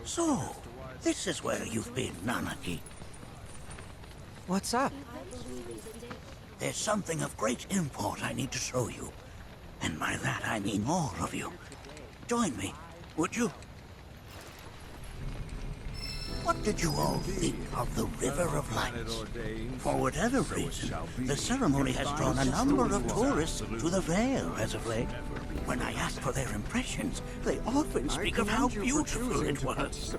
So, this is where you've been, Nanaki. What's up? There's something of great import I need to show you. And by that I mean all of you. Join me, would you? What did you all think of the River of Lights? For whatever reason, the ceremony has drawn a number of tourists to the Vale as of late. When I ask for their impressions, they often speak of how beautiful it was.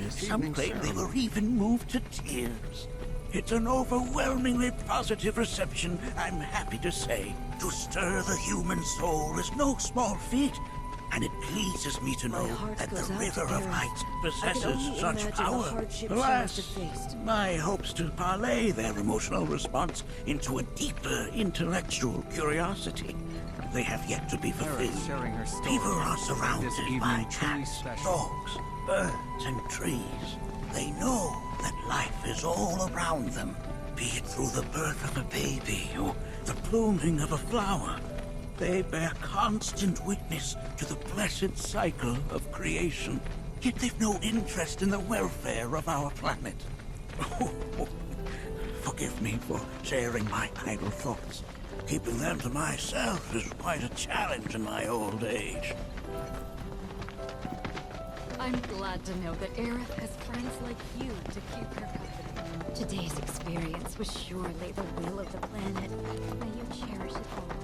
Some claim they were even moved to tears. It's an overwhelmingly positive reception, I'm happy to say. To stir the human soul is no small feat, and it pleases me to know that the River of Lights possesses such power. Alas, my hopes to parlay their emotional response into a deeper intellectual curiosity. They have yet to be fulfilled. People are surrounded by cats, dogs, birds, and trees. They know that life is all around them, be it through the birth of a baby or the blooming of a flower. They bear constant witness to the blessed cycle of creation, yet they've no interest in the welfare of our planet. Forgive me for sharing my idle thoughts. Keeping them to myself is quite a challenge in my old age. I'm glad to know that Aerith has friends like you to keep her company. Today's experience was surely the will of the planet. May you cherish it always.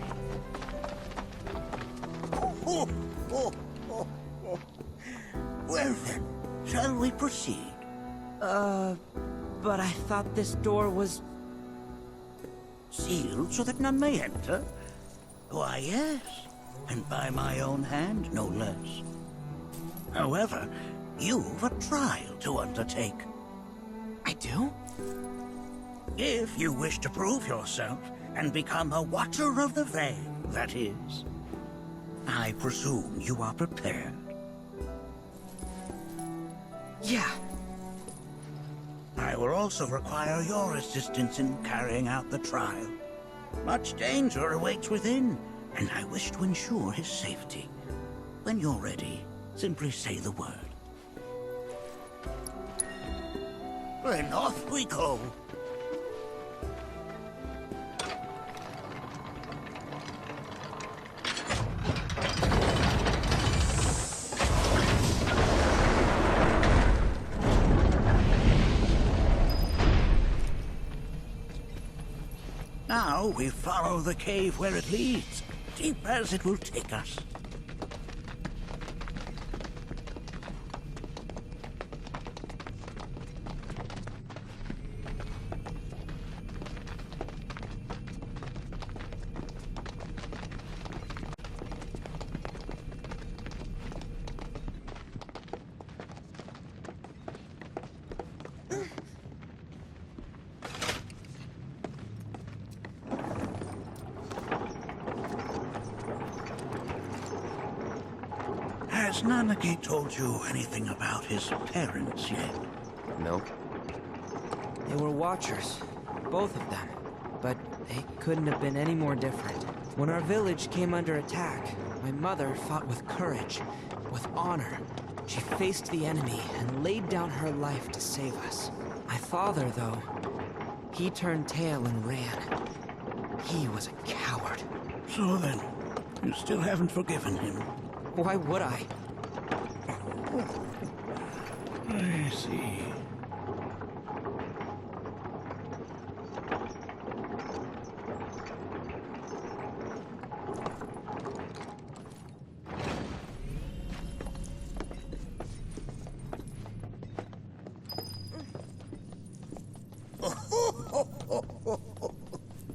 Well then, shall we proceed? But I thought this door was... Sealed so that none may enter? Why, yes. And by my own hand, no less. However, you've a trial to undertake. I do? If you wish to prove yourself and become a Watcher of the Veil, that is. I presume you are prepared. Yeah. I will also require your assistance in carrying out the trial. Much danger awaits within, and I wish to ensure his safety. When you're ready, simply say the word. Then off we go. Now we follow the cave where it leads, deep as it will take us. Has Nanaki told you anything about his parents yet? No. They were Watchers, both of them. But they couldn't have been any more different. When our village came under attack, my mother fought with courage, with honor. She faced the enemy and laid down her life to save us. My father, though, he turned tail and ran. He was a coward. So then, you still haven't forgiven him? Why would I? I see.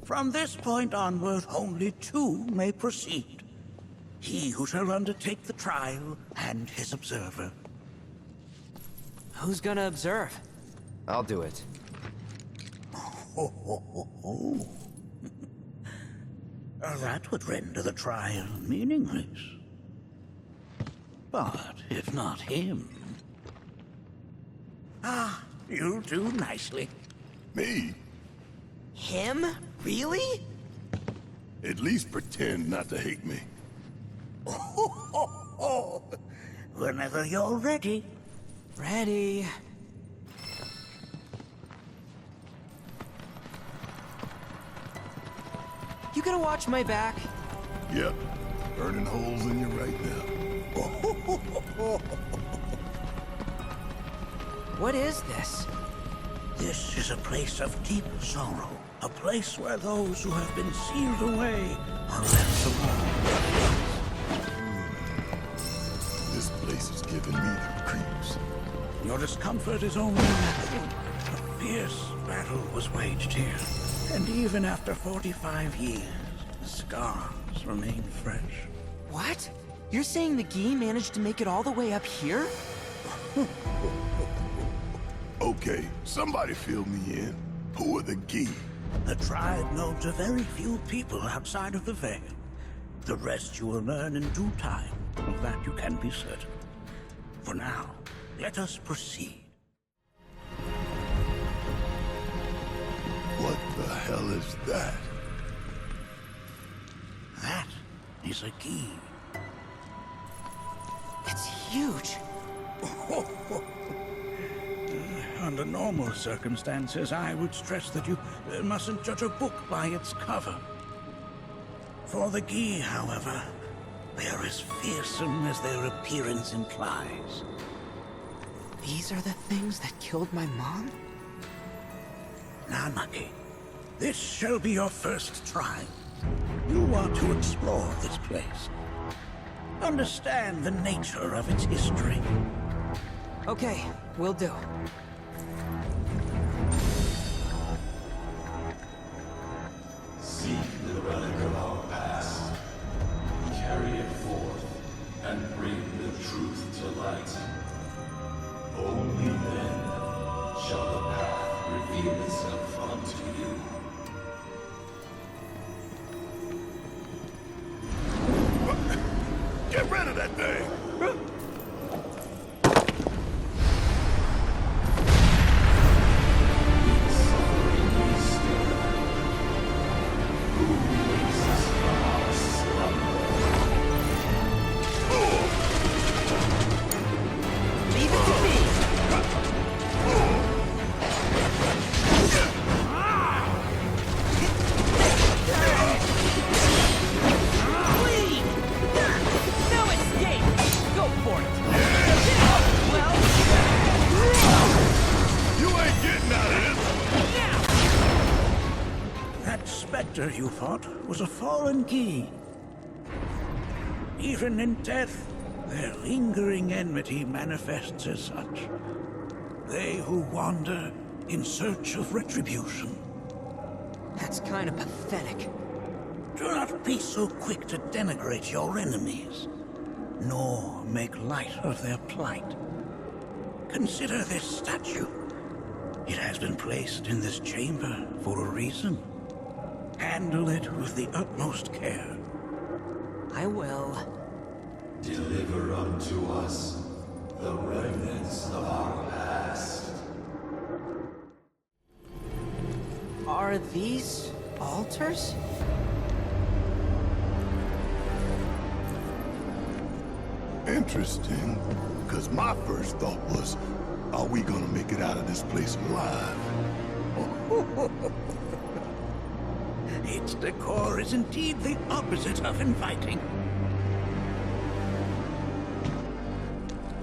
From this point onward, only two may proceed. He who shall undertake the trial, and his observer. Who's gonna observe? I'll do it. That would render the trial meaningless. But if not him... Ah, you'll do nicely. Me? Him? Really? At least pretend not to hate me. Whenever you're ready. Ready. You gonna watch my back? Yep. Burning holes in you right now. What is this? This is a place of deep sorrow. A place where those who have been sealed away are left alone. This place is giving me the creeps. Your discomfort is only natural. A fierce battle was waged here. And even after 45 years, the scars remain fresh. What? You're saying the Gi managed to make it all the way up here? Okay, somebody fill me in. Who are the Gi? A tribe known to very few people outside of the Veil. The rest you will learn in due time. Of that you can be certain. For now, let us proceed. What the hell is that? That is a Gi. It's huge. Under normal circumstances, I would stress that you mustn't judge a book by its cover. For the Gi, however, they are as fearsome as their appearance implies. These are the things that killed my mom? Nattak, this shall be your first try. You are to explore this place. Understand the nature of its history. Okay, will do. Seek the relic of our past, carry it forth, and bring the truth to light. Only then shall the path reveal itself unto you. Get rid of that thing! You fought was a fallen Gi. Even in death, their lingering enmity manifests as such. They who wander in search of retribution. That's kind of pathetic. Do not be so quick to denigrate your enemies, nor make light of their plight. Consider this statue. It has been placed in this chamber for a reason. Handle it with the utmost care. I will. Deliver unto us the remnants of our past. Are these altars? Interesting, because my first thought was, are we gonna make it out of this place alive? Its decor is indeed the opposite of inviting.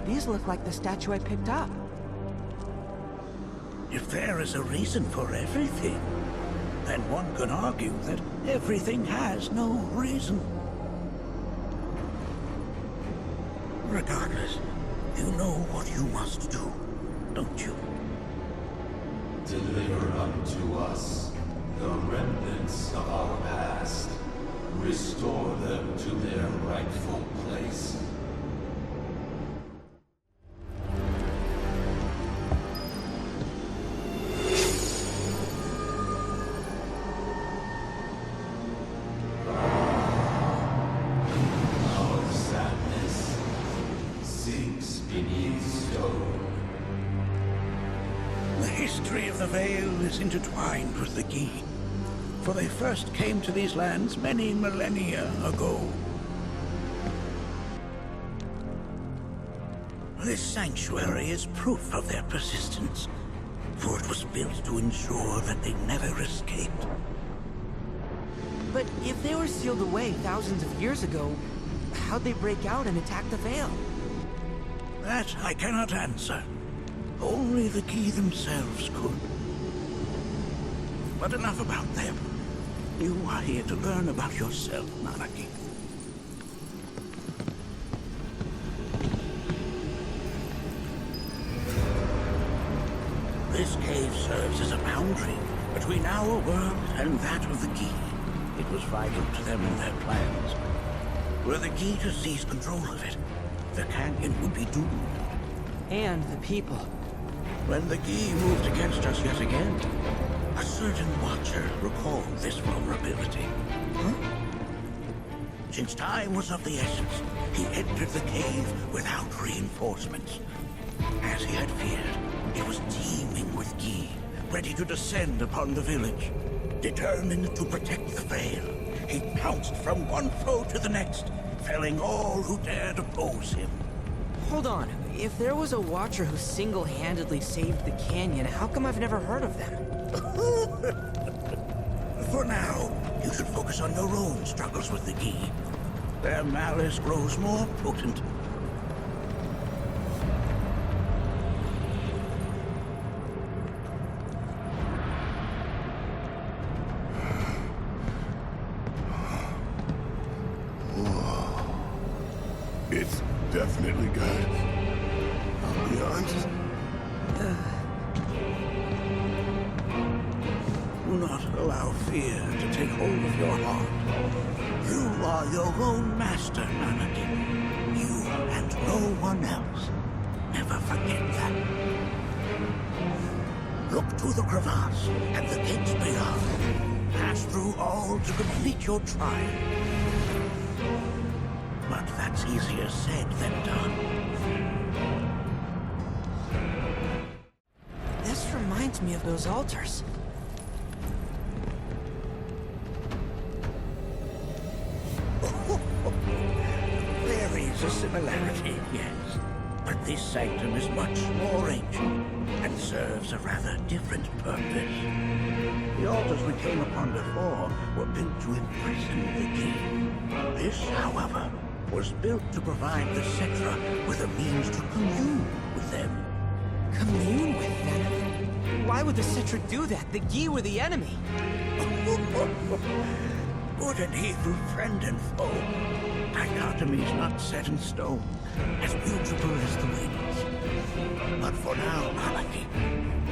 These look like the statue I picked up. If there is a reason for everything, then one could argue that everything has no reason. Regardless, you know what you must do, don't you? Deliver unto us the remnants of our past. Restore them to their rightful place. Our sadness sinks beneath stone. The history of the Veil is intertwined with the Gi, for they first came to these lands many millennia ago. This sanctuary is proof of their persistence, for it was built to ensure that they never escaped. But if they were sealed away thousands of years ago, how'd they break out and attack the Veil? That I cannot answer. Only the Key themselves could. But enough about them. You are here to learn about yourself, Nattak. This cave serves as a boundary between our world and that of the Key. It was vital to them in their plans. Were the Key to seize control of it, the canyon would be doomed. And the people. When the Key moved against us yet again, a certain Watcher recalled this vulnerability. Huh? Since time was of the essence, he entered the cave without reinforcements. As he had feared, it was teeming with Key, ready to descend upon the village. Determined to protect the Veil, he pounced from one foe to the next, felling all who dared oppose him. Hold on. If there was a Watcher who single-handedly saved the canyon, how come I've never heard of them? For now, you should focus on your own struggles with the Key. Their malice grows more potent. It's definitely good. I'll be honest. Do not allow fear to take hold of your heart. You are your own master, Nattak. You and no one else. Never forget that. Look to the crevasse and the gates beyond. Pass through all to complete your trial. But that's easier said than done. This reminds me of those altars. There is a similarity, yes. But this sanctum is much more ancient and serves a rather different purpose. The altars we came upon before were built to imprison the Key. This, however, was built to provide the Cetra with a means to commune with them. Commune with them? Why would the Cetra do that? The Gi were the enemy. Good and evil, friend and foe. Dichotomy is not set in stone, as mutable as the winds. But for now, Nattak,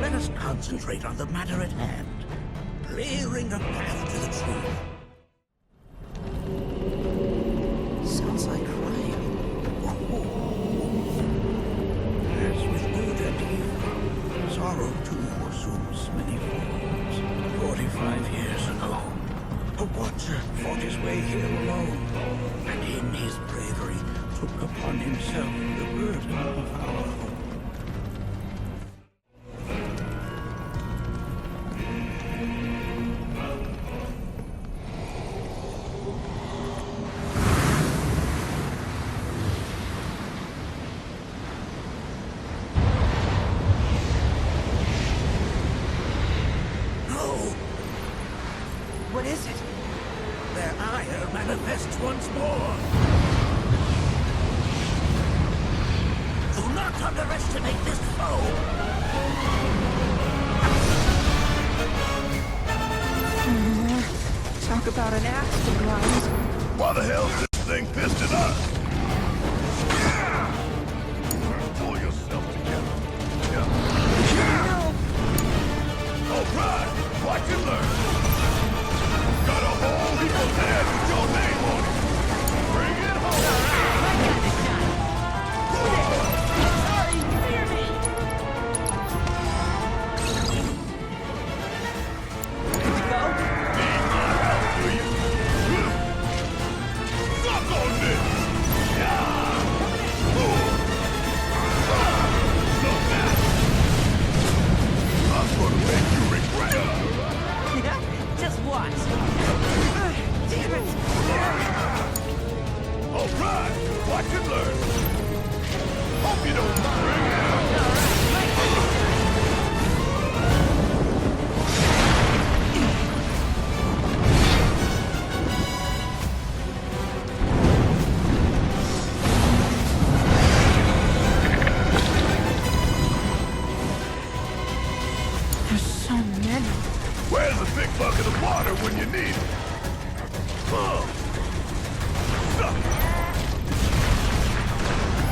let us concentrate on the matter at hand, clearing a path to the truth. Sounds like crying. As with good and evil, sorrow too assumes many forms. 45 years ago, a Watcher fought his way here alone, and in his bravery took upon himself the burden of our home. What is it? Their ire manifests once more. Do not underestimate this foe. Talk about an axe to grind. Why the hell's this thing pissed at us? Pull yourself together. All right, watch and learn. Got a whole heap of head with your name on it. Bring it home. Good to go? Need my help, do you? Suck on this! Look that! I'm gonna make you regret. Just watch. Damn it! All right, watch and learn. Hope you don't bring it out. There's so many. Where's a big bucket of water when you need it?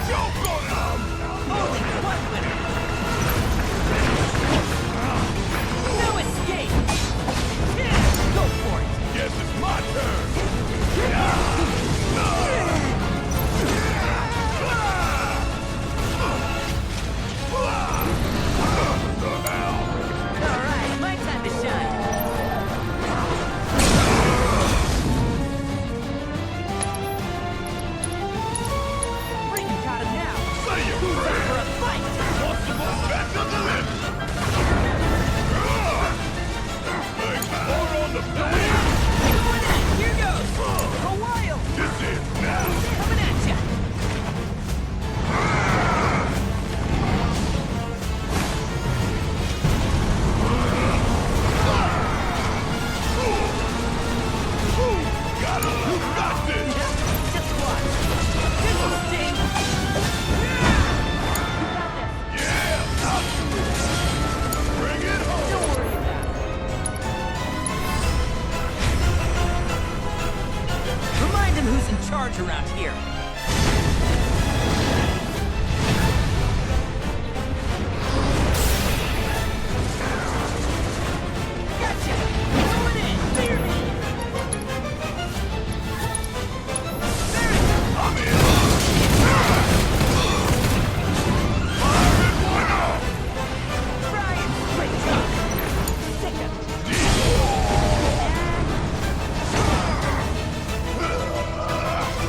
Joke on them! Only one winner! No escape! Yeah, go for it! Guess it's my turn! Alright, my time to shine! Bring got him now! Say your For prayer! a fight! Want some more back to the left? Hey, hold on the plane! Going in! Here goes! Go wild! This is now! Coming at ya! You got this! Just watch! This'll sting! Yeah! Bring it home! Don't worry about it. Remind him who's in charge around here. Gotcha! Going in! Clear me! I'm in! Brian! Great job! Sick him!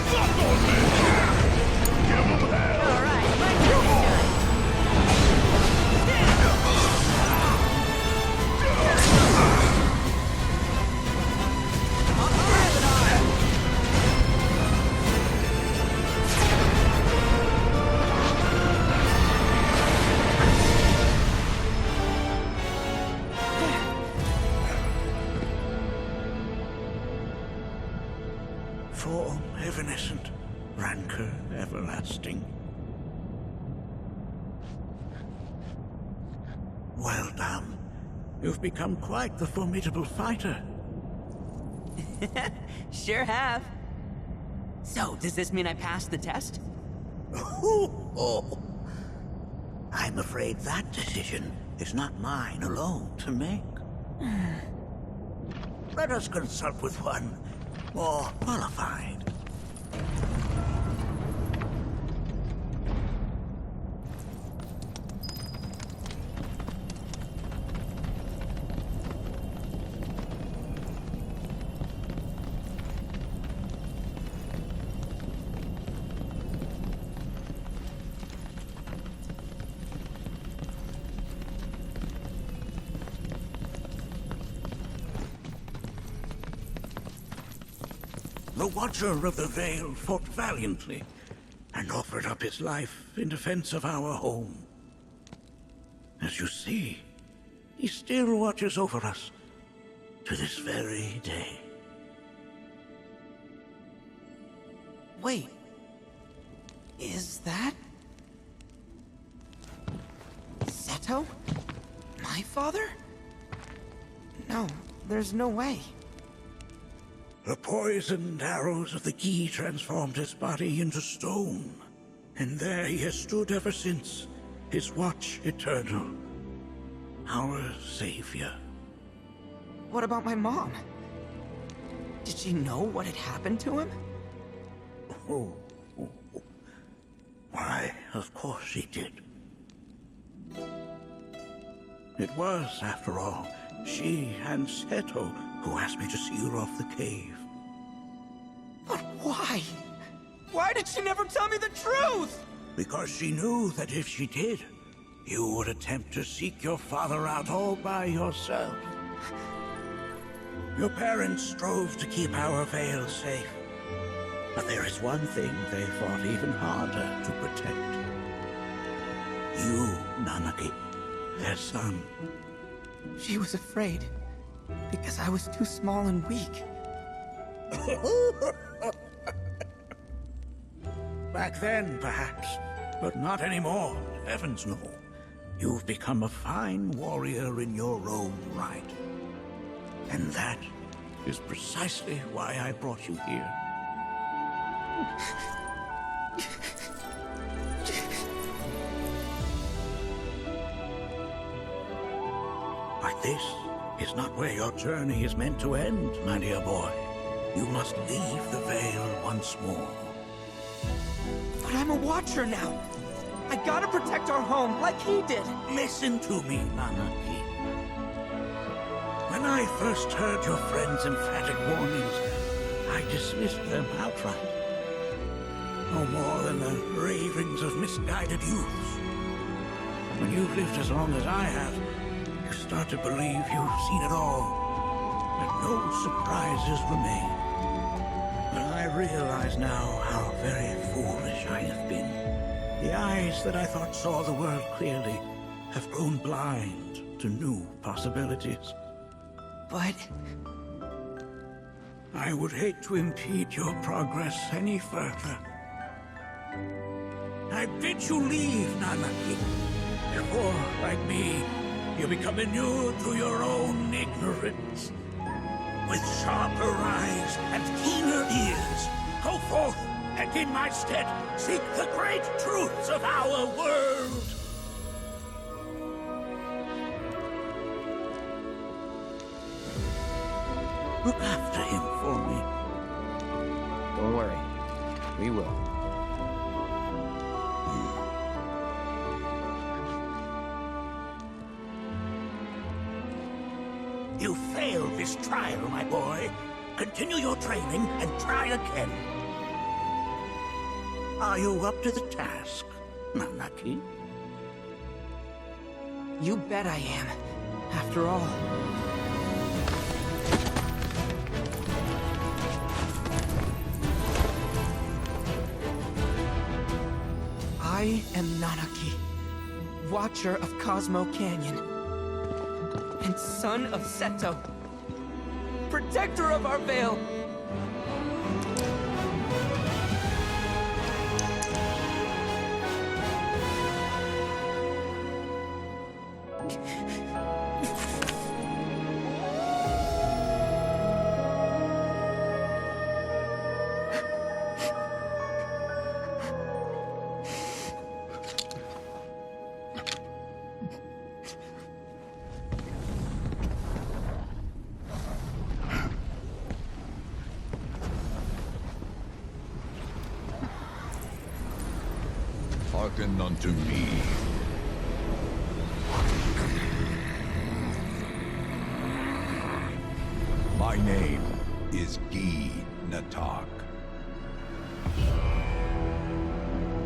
Suck on me! Give 'em hell! Alright, my turn to shine! I'll grab it on! Form evanescent, rancor everlasting. Well done. You've become quite the formidable fighter. Sure have. So, does this mean I passed the test? Oh. I'm afraid that decision is not mine alone to make. Let us consult with one more qualified. The Watcher of the Veil fought valiantly and offered up his life in defense of our home. As you see, he still watches over us to this very day. Wait. Is that... Seto? My father? No, there's no way. The poisoned arrows of the key transformed his body into stone, and there he has stood ever since, his watch eternal, our savior. What about my mom? Did she know what had happened to him? Oh. Why, of course she did. It was, after all, she and Seto who asked me to seal off the cave. But why? Why did she never tell me the truth? Because she knew that if she did, you would attempt to seek your father out all by yourself. Your parents strove to keep our Vale safe. But there is one thing they fought even harder to protect. You, Nanaki, their son. She was afraid because I was too small and weak. Back then, perhaps, but not anymore. Heavens no. You've become a fine warrior in your own right. And that is precisely why I brought you here. But this is not where your journey is meant to end, my dear boy. You must leave the Veil once more. But I'm a Watcher now. I gotta protect our home like he did. Listen to me, Nanaki. When I first heard your friends' emphatic warnings, I dismissed them outright. No more than the ravings of misguided youths. When you've lived as long as I have, you start to believe you've seen it all, that no surprises remain. But I realize now how very foolish I have been. The eyes that I thought saw the world clearly have grown blind to new possibilities. But I would hate to impede your progress any further. I bid you leave, Nanaki, before, like me, you become inured to your own ignorance. With sharper eyes and keener ears, go forth and in my stead seek the great truths of our world. Look after him for me. Don't worry. We will. You failed this trial, my boy. Continue your training and try again. Are you up to the task, Nanaki? you bet I am. After all. I am Nanaki, Watcher of Cosmo Canyon, and son of Seto, protector of our Veil. Hearken unto me. My name is Nattak.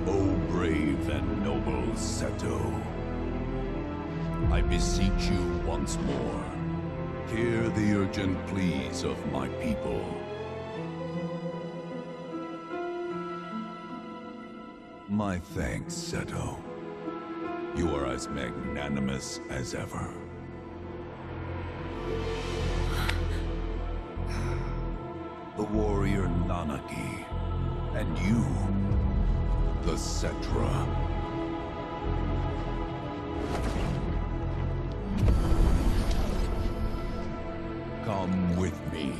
O brave and noble Seto, I beseech you once more, hear the urgent pleas of my people. My thanks, Seto. You are as magnanimous as ever. The warrior Nanaki, and you, the Cetra. Come with me.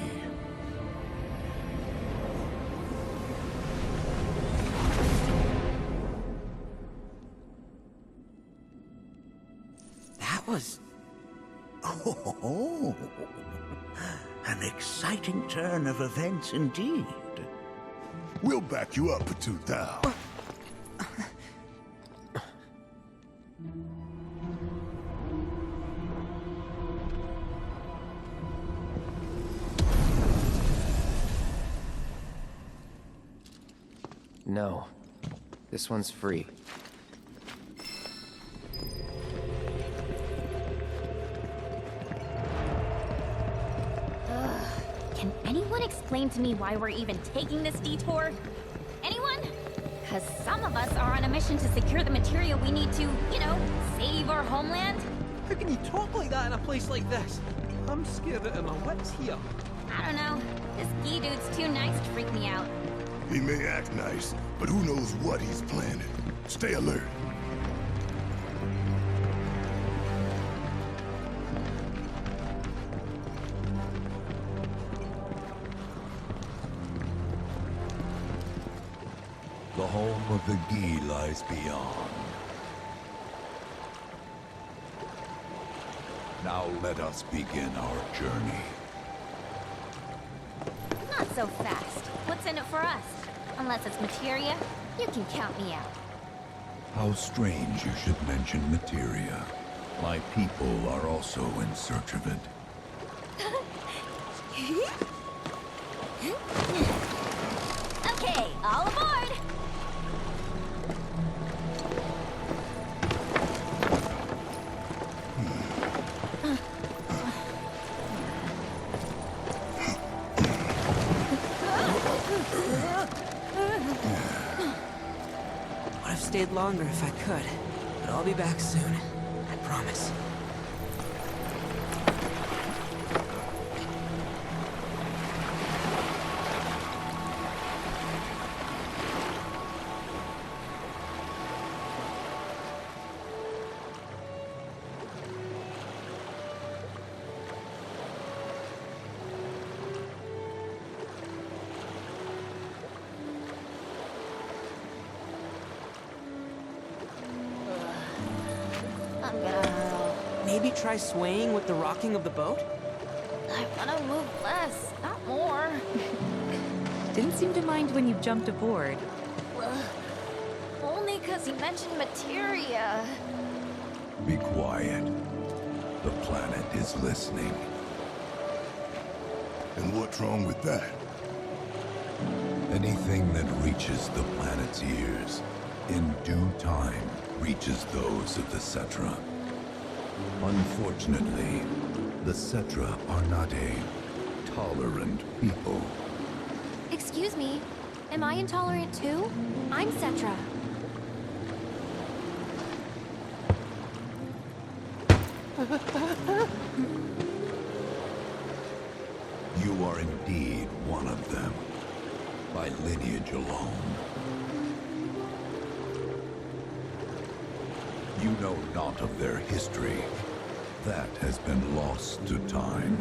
Was... Oh, an exciting turn of events indeed. We'll back you up, Tao. No. This one's free. Can anyone explain to me why we're even taking this detour? Anyone? because some of us are on a mission to secure the material we need to, you know, save our homeland? How can you talk like that in a place like this? I'm scared out of my wits here. I don't know. This Gee dude's too nice to freak me out. He may act nice, but who knows what he's planning. Stay alert. The home of the Gee lies beyond. Now let us begin our journey. Not so fast. What's in it for us? Unless it's materia, you can count me out. How strange you should mention materia. My people are also in search of it. Okay, all aboard! Would have stayed longer if I could, but I'll be back soon. I promise. Maybe try swaying with the rocking of the boat? I wanna move less, not more. Didn't seem to mind when you jumped aboard. Only because he mentioned materia. Be quiet. The planet is listening. And what's wrong with that? Anything that reaches the planet's ears, in due time, reaches those of the Cetra. Unfortunately, the Cetra are not a tolerant people. Excuse me, am I intolerant too? I'm Cetra. You are indeed one of them, by lineage alone. You know not of their history. That has been lost to time.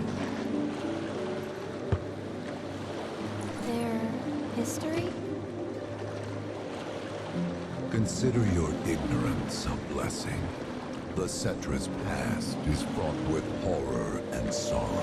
Their history? Consider your ignorance a blessing. The Cetra's past is fraught with horror and sorrow.